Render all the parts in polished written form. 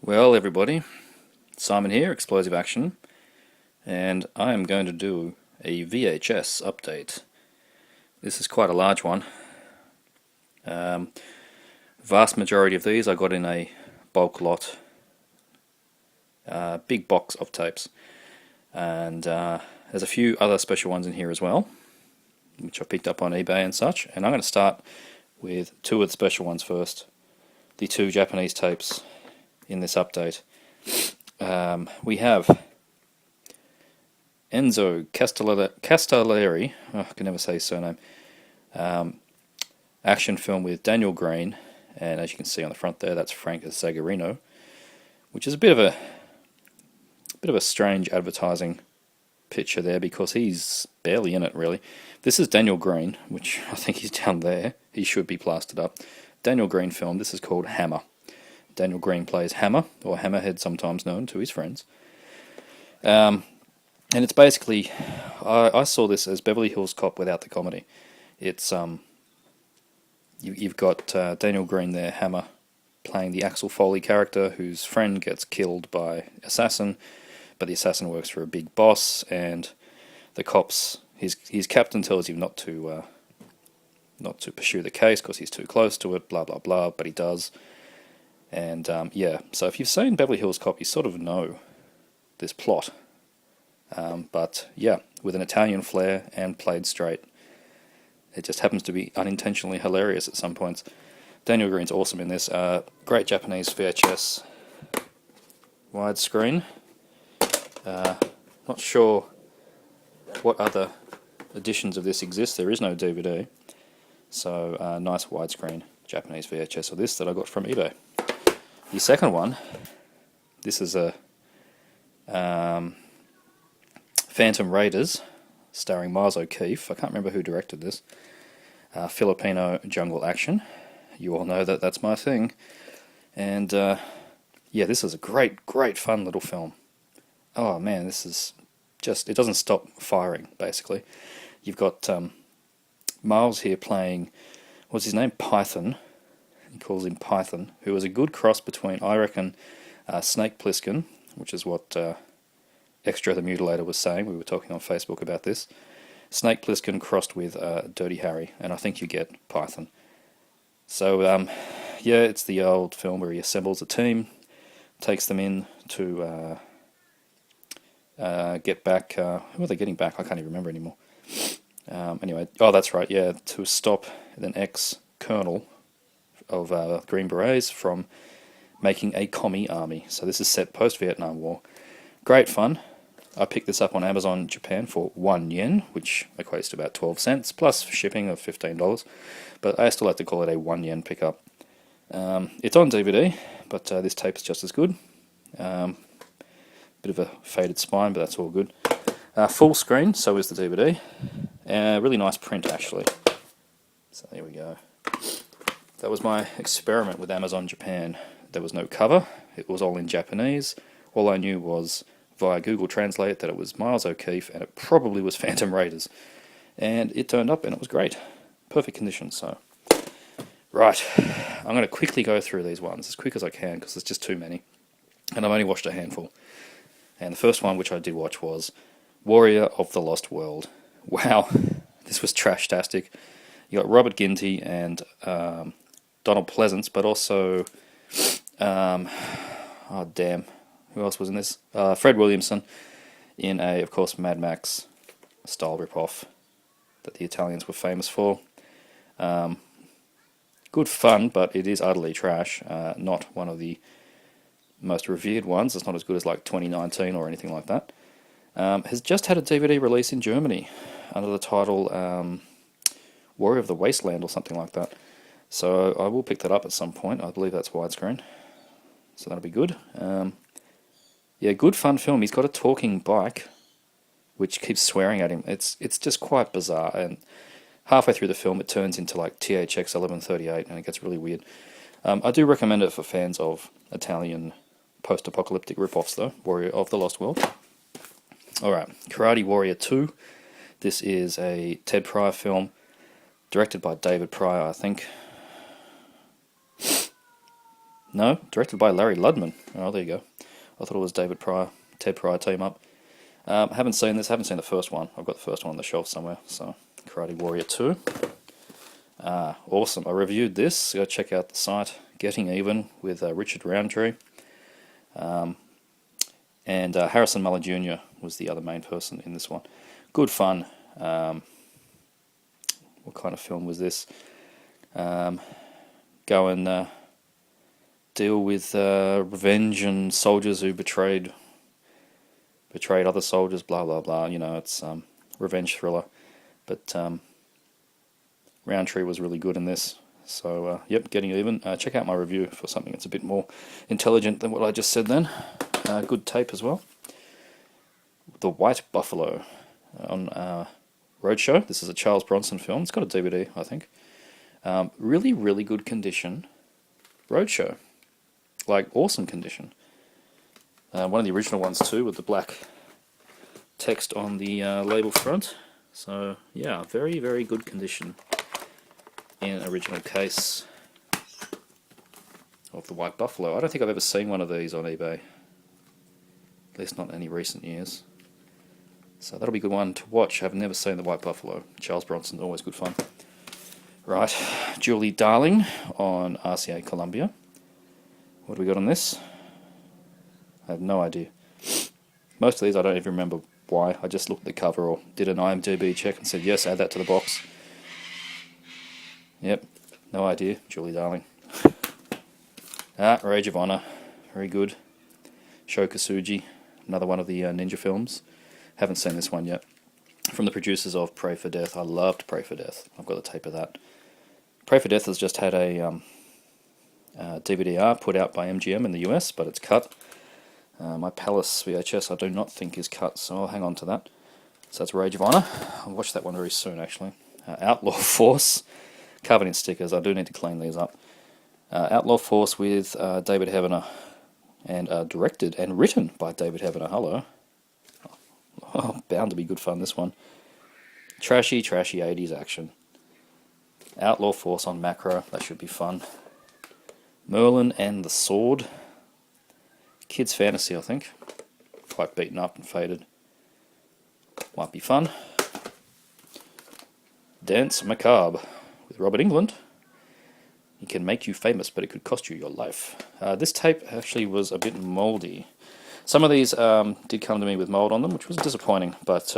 Well, everybody, Simon here, Explosive Action, and I am going to do a VHS update. This is quite a large one. Vast majority of these I got in a bulk lot, big box of tapes, and there's a few other special ones in here as well, which I picked up on eBay and such, and I'm going to start with two of the special ones first, the two Japanese tapes in this update. We have Enzo Castellari, I can never say his surname, action film with Daniel Green, and as you can see on the front there, that's Frank Zagarino, which is a bit of a strange advertising picture there because he's barely in it really. This is Daniel Green, which I think he's down there. He should be plastered up. Daniel Green film. This is called Hammer. Daniel Green plays Hammer, or Hammerhead, sometimes known to his friends. And it's basically, I saw this as Beverly Hills Cop without the comedy. It's you've got Daniel Green there, Hammer, playing the Axel Foley character whose friend gets killed by assassin, but the assassin works for a big boss, and the cops, his captain tells him not to pursue the case because he's too close to it, blah blah blah, but he does. And yeah, so if you've seen Beverly Hills Cop, you sort of know this plot. But yeah, with an Italian flair and played straight. It just happens to be unintentionally hilarious at some points. Daniel Green's awesome in this. Great Japanese VHS widescreen. Not sure what other editions of this exist. There is no DVD. So nice widescreen Japanese VHS of this that I got from eBay. The second one, this is a Phantom Raiders, starring Miles O'Keefe. I can't remember who directed this. Filipino jungle action. You all know that that's my thing. And yeah, this is a great fun little film. Oh man, this is just, it doesn't stop firing, basically. You've got Miles here playing, what's his name? Python. He calls him Python, who is a good cross between, I reckon, Snake Plissken, which is what Extra the Mutilator was saying. We were talking on Facebook about this. Snake Plissken crossed with Dirty Harry, and I think you get Python. So, yeah, it's the old film where he assembles a team, takes them in to get back. Who are they getting back? I can't even remember anymore. Anyway, oh, that's right, yeah, to stop an ex-colonel of Green Berets from making a commie army. So this is set post-Vietnam War. Great fun. I picked this up on Amazon Japan for 1 yen, which equates to about 12 cents, plus shipping of $15. But I still like to call it a 1 yen pickup. It's on DVD, but this tape is just as good. Bit of a faded spine, but that's all good. Full screen, so is the DVD. Really nice print, actually. So there we go. That was my experiment with Amazon Japan. There was no cover, it was all in Japanese. All I knew was, via Google Translate, that it was Miles O'Keefe, and it probably was Phantom Raiders. And it turned up, and it was great. Perfect condition, so. Right, I'm going to quickly go through these ones, as quick as I can, because there's just too many. And I've only watched a handful. And the first one, which I did watch, was Warrior of the Lost World. Wow, this was trash-tastic. You got Robert Ginty and Donald Pleasance, but also, oh damn, who else was in this? Fred Williamson, in a, of course, Mad Max style ripoff that the Italians were famous for. Good fun, but it is utterly trash. Not one of the most revered ones. It's not as good as like 2019 or anything like that. Has just had a DVD release in Germany under the title Warrior of the Wasteland or something like that. So I will pick that up at some point. I believe that's widescreen. So that'll be good. Yeah, good fun film. He's got a talking bike which keeps swearing at him. It's just quite bizarre, and halfway through the film it turns into like THX 1138 and it gets really weird. I do recommend it for fans of Italian post-apocalyptic rip-offs though, Warrior of the Lost World. Alright, Karate Warrior 2. This is a Ted Pryor film, directed by David Pryor, I think. No, directed by Larry Ludman. Oh, there you go. I thought it was Ted Pryor team up. Haven't seen this, haven't seen the first one. I've got the first one on the shelf somewhere, so Karate Warrior 2. Awesome. I reviewed this. Go check out the site, Getting Even, with Richard Roundtree. And Harrison Muller Jr. was the other main person in this one. Good fun. What kind of film was this? Go and deal with revenge and soldiers who betrayed other soldiers, blah blah blah. You know, it's revenge thriller. But Roundtree was really good in this. So yep, Getting Even. Check out my review for something that's a bit more intelligent than what I just said then. Good tape as well. The White Buffalo on Roadshow. This is a Charles Bronson film. It's got a DVD, I think. Really, really good condition. Roadshow. Like, awesome condition. One of the original ones too, with the black text on the label front. So, yeah, very, very good condition in original case of the White Buffalo. I don't think I've ever seen one of these on eBay. At least not in any recent years. So that'll be a good one to watch. I've never seen the White Buffalo. Charles Bronson, always good fun. Right, Julie Darling on RCA Columbia. What do we got on this? I have no idea. Most of these I don't even remember why. I just looked at the cover or did an IMDb check and said, yes, add that to the box. Yep, no idea. Julie Darling. Rage of Honor. Very good. Sho Kosugi. Another one of the ninja films. Haven't seen this one yet. From the producers of Pray for Death. I loved Pray for Death. I've got the tape of that. Pray for Death has just had a DVD-R put out by MGM in the US, but it's cut. My Palace VHS I do not think is cut, so I'll hang on to that. So that's Rage of Honor. I'll watch that one very soon, actually. Outlaw Force. Covered in stickers. I do need to clean these up. Outlaw Force with David Heavener. And directed and written by David Heavener. Hello. Oh, bound to be good fun, this one. Trashy 80s action. Outlaw Force on Macro. That should be fun. Merlin and the Sword. Kids Fantasy, I think. Quite beaten up and faded. Might be fun. Dance Macabre with Robert Englund. It can make you famous, but it could cost you your life. This tape actually was a bit mouldy. Some of these did come to me with mould on them, which was disappointing, but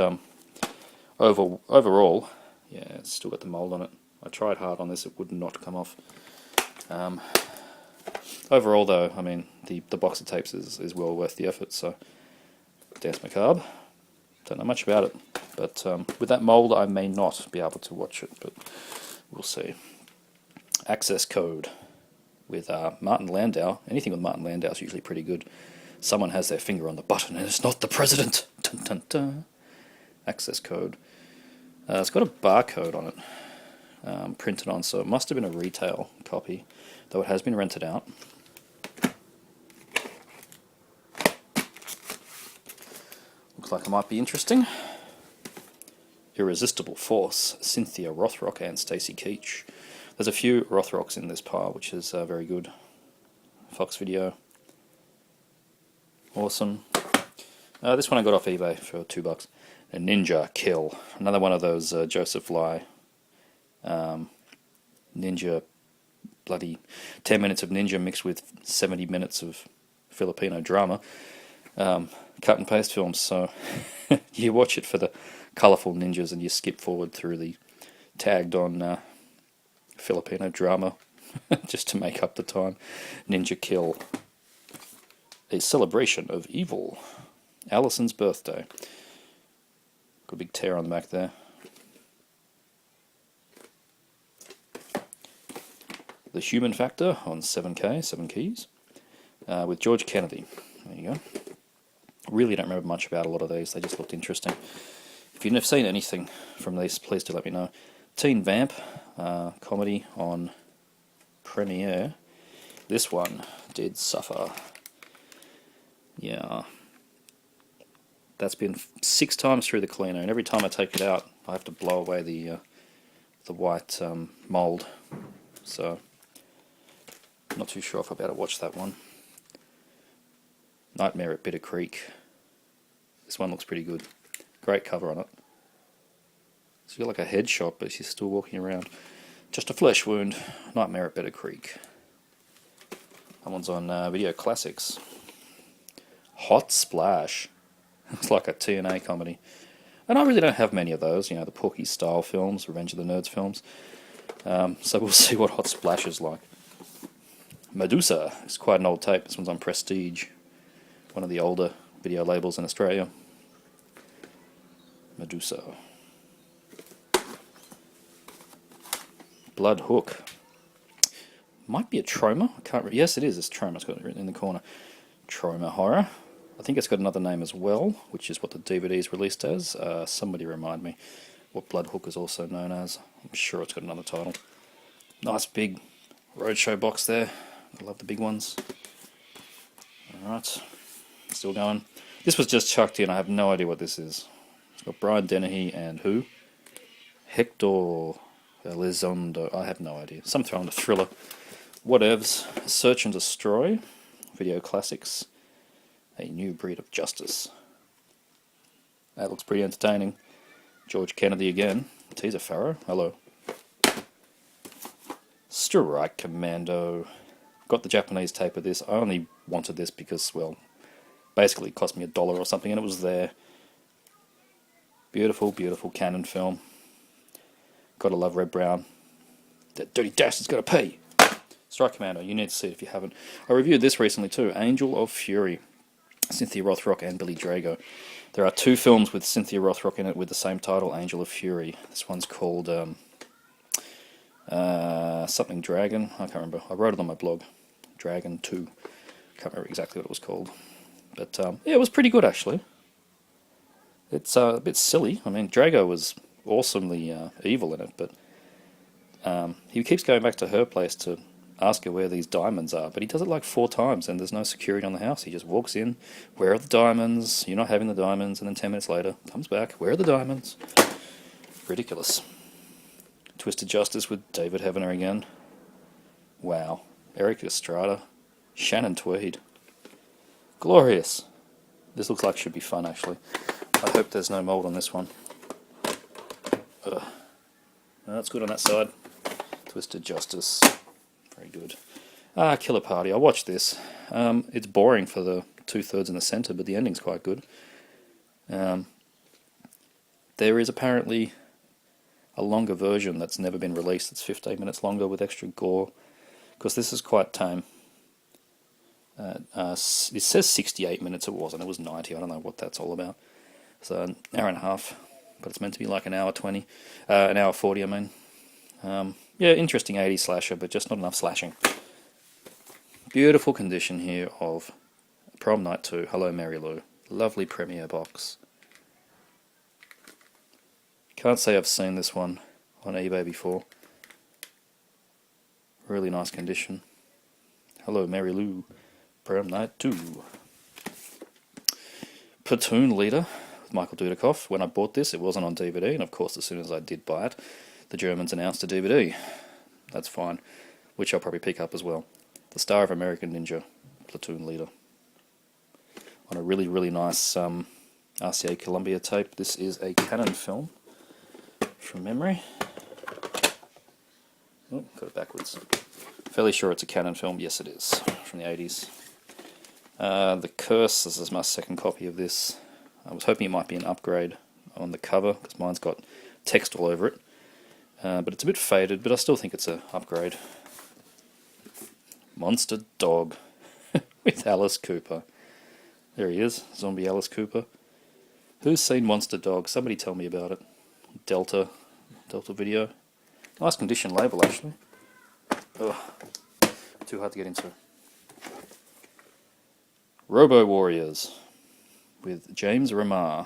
overall, yeah, it's still got the mould on it. I tried hard on this, it would not come off. Overall, though, I mean, the box of tapes is well worth the effort, so Dance Macabre. Don't know much about it, but with that mould, I may not be able to watch it, but we'll see. Access Code with Martin Landau. Anything with Martin Landau is usually pretty good. Someone has their finger on the button and it's not the president. Dun, dun, dun. Access Code. It's got a barcode on it, printed on, so it must have been a retail copy, though it has been rented out. Looks like it might be interesting. Irresistible Force, Cynthia Rothrock and Stacey Keach. There's a few Rothrocks in this pile, which is very good. Fox Video. Awesome. This one I got off eBay for $2. A Ninja Kill. Another one of those Joseph Lai ninja, bloody 10 minutes of ninja mixed with 70 minutes of Filipino drama. Cut and paste films, so you watch it for the colourful ninjas and you skip forward through the tagged on Filipino drama just to make up the time. Ninja Kill. A celebration of evil. Allison's birthday. Got a big tear on the back there. The Human Factor on 7K, 7 keys, with George Kennedy. There you go. Really don't remember much about a lot of these. They just looked interesting. If you've never seen anything from these, please do let me know. Teen Vamp, comedy on Premiere. This one did suffer. Yeah. That's been 6 times through the cleaner, and every time I take it out, I have to blow away the white mould. So, Not too sure if I'll be able to watch that one. Nightmare at Bitter Creek. This one looks pretty good. Great cover on it. She's got like a headshot, but she's still walking around. Just a flesh wound. Nightmare at Bitter Creek. That one's on Video Classics. Hot Splash. It's like a TNA comedy. And I really don't have many of those, you know, the Porky style films, Revenge of the Nerds films. So we'll see what Hot Splash is like. Medusa. It's quite an old tape. This one's on Prestige. One of the older video labels in Australia. Medusa. Blood Hook. Might be a Troma. I can't. Yes, it is. It's Troma. It's got it written in the corner. Troma Horror. I think it's got another name as well, which is what the DVD is released as. Somebody remind me what Blood Hook is also known as. I'm sure it's got another title. Nice big roadshow box there. I love the big ones. Alright, still going. This was just chucked in. I have no idea what this is. It's got Brian Dennehy and who? Hector Elizondo. I have no idea. Some throw in a thriller. Whatevs. Search and Destroy. Video Classics. A New Breed of Justice. That looks pretty entertaining. George Kennedy again. Teaser Farrow. Hello. Strike Commando. Got the Japanese tape of this. I only wanted this because, well, basically it cost me $1 or something and it was there. Beautiful, beautiful Canon film. Gotta love Red Brown. That dirty dastard's gotta pay. Strike Commando, you need to see it if you haven't. I reviewed this recently too. Angel of Fury. Cynthia Rothrock and Billy Drago. There are 2 films with Cynthia Rothrock in it with the same title, Angel of Fury. This one's called something Dragon. I can't remember. I wrote it on my blog. Dragon 2. Can't remember exactly what it was called. But yeah, it was pretty good actually. It's a bit silly. I mean, Drago was awesomely evil in it, but he keeps going back to her place to ask her where these diamonds are, but he does it like 4 times and there's no security on the house. He just walks in, where are the diamonds? You're not having the diamonds, and then 10 minutes later, comes back, where are the diamonds? Ridiculous. Twisted Justice with David Heavener again. Wow. Eric Estrada. Shannon Tweed. Glorious. This looks like it should be fun actually. I hope there's no mould on this one. Ugh. No, that's good on that side. Twisted Justice. Very good. Killer Party. I watched this. It's boring for the 2/3 in the centre, but the ending's quite good. There is apparently a longer version that's never been released. It's 15 minutes longer with extra gore, because this is quite tame. It says 68 minutes. It wasn't. It was 90. I don't know what that's all about. So an hour and a half, but it's meant to be like an hour 20, an hour 40. I mean. Yeah, interesting 80s slasher, but just not enough slashing. Beautiful condition here of Prom Night 2, Hello Mary Lou. Lovely premiere box. Can't say I've seen this one on eBay before. Really nice condition. Hello Mary Lou, Prom Night 2. Platoon Leader with Michael Dudikoff. When I bought this, it wasn't on DVD, and of course as soon as I did buy it, the Germans announced a DVD. That's fine, which I'll probably pick up as well. The Star of American Ninja, Platoon Leader. On a really, really nice RCA Columbia tape. This is a Canon film, from memory. Oh, got it backwards. Fairly sure it's a Canon film. Yes, it is, from the 80s. The Curse, this is my second copy of this. I was hoping it might be an upgrade on the cover, because mine's got text all over it. But it's a bit faded, but I still think it's an upgrade. Monster Dog with Alice Cooper. There he is, zombie Alice Cooper. Who's seen Monster Dog? Somebody tell me about it. Delta Video. Nice condition label actually. Ugh, too hard to get into. Robo Warriors with James Remar.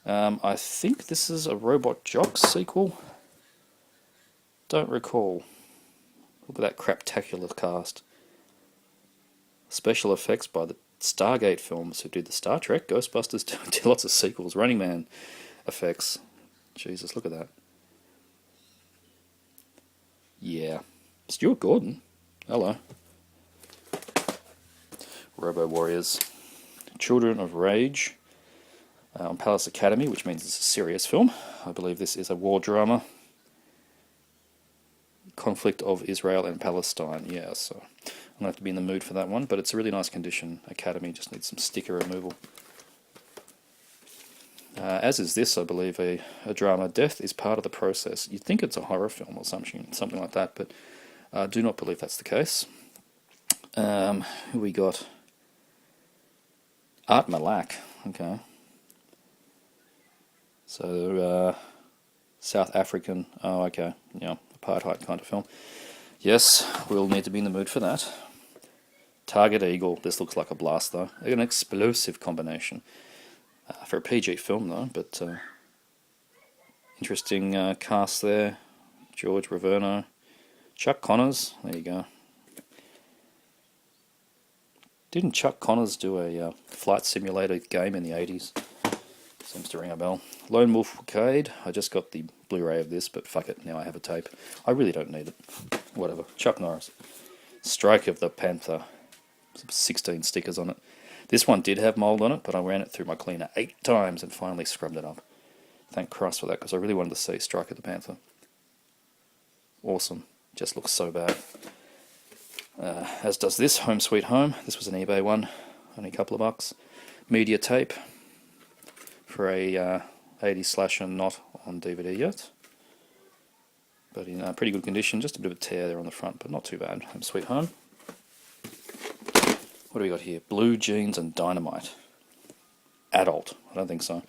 I think this is a Robot Jock sequel. Don't recall. Look at that craptacular cast. Special effects by the Stargate films who did the Star Trek, Ghostbusters, did lots of sequels. Running Man effects. Jesus, look at that. Yeah. Stuart Gordon. Hello. Robo Warriors. Children of Rage on Palace Academy, which means it's a serious film. I believe this is a war drama. Conflict of Israel and Palestine. Yeah, so I'm going to have to be in the mood for that one, but it's a really nice condition. Academy just needs some sticker removal. As is this, I believe, a drama. Death is part of the process. You'd think it's a horror film or something like that, but I do not believe that's the case. Who we got? Art Malak. Okay. So, South African. Oh, okay. Yeah, apartheid kind of film. Yes, we'll need to be in the mood for that. Target Eagle. This looks like a blast, though. An explosive combination. For a PG film, though, but interesting cast there. George Raverno. Chuck Connors. There you go. Didn't Chuck Connors do a flight simulator game in the 80s? Seems to ring a bell. Lone Wolf Arcade. I just got the Blu-ray of this, but fuck it, now I have a tape. I really don't need it. Whatever. Chuck Norris. Strike of the Panther. 16 stickers on it. This one did have mould on it, but I ran it through my cleaner 8 times and finally scrubbed it up. Thank Christ for that, because I really wanted to see Strike of the Panther. Awesome. Just looks so bad. As does this, Home Sweet Home. This was an eBay one, only a couple of bucks. Media tape for a 80s slasher, not on DVD yet. But in pretty good condition, just a bit of a tear there on the front, but not too bad. Home Sweet Home. What do we got here? Blue Jeans and Dynamite. Adult. I don't think so.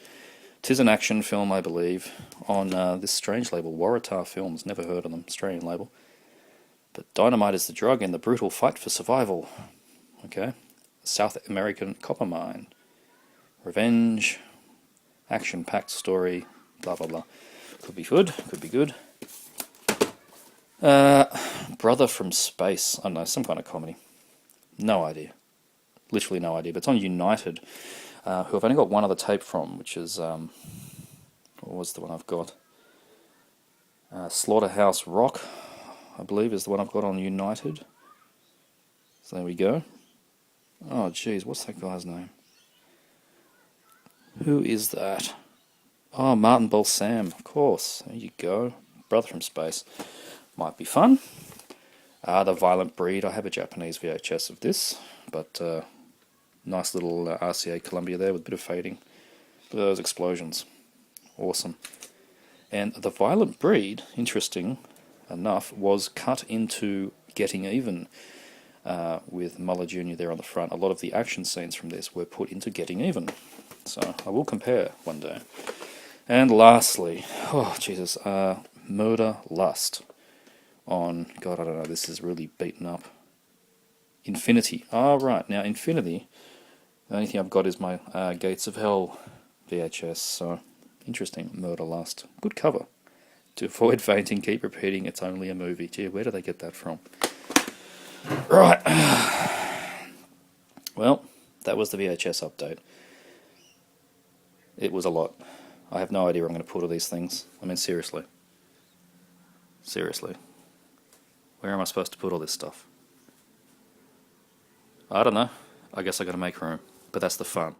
'Tis an action film, I believe, on this strange label, Waratah Films. Never heard of them. Australian label. But dynamite is the drug in the brutal fight for survival. Okay. South American copper mine. Revenge. Action-packed story. Blah, blah, blah. Could be good. Could be good. Brother from Space. I don't know, some kind of comedy. No idea. Literally no idea. But it's on United, who I've only got one other tape from, which is, what was the one I've got? Slaughterhouse Rock, I believe, is the one I've got on United. So there we go. Oh, jeez, what's that guy's name? Who is that? Oh, Martin Balsam, of course. There you go. Brother from Space. Might be fun. The Violent Breed. I have a Japanese VHS of this, but nice little RCA Columbia there with a bit of fading. Look at those explosions. Awesome. And The Violent Breed, interesting enough, was cut into Getting Even with Muller Jr. there on the front. A lot of the action scenes from this were put into Getting Even. So I will compare one day. And lastly, oh Jesus, Murder Lust on, God, I don't know, this is really beaten up. Infinity. Oh, right. Now, Infinity, the only thing I've got is my Gates of Hell VHS, so interesting. Murder Lust. Good cover. To avoid fainting, keep repeating, it's only a movie. Gee, where do they get that from? Right. Well, that was the VHS update. It was a lot. I have no idea where I'm going to put all these things. I mean, seriously. Seriously. Where am I supposed to put all this stuff? I don't know. I guess I got to make room. But that's the fun.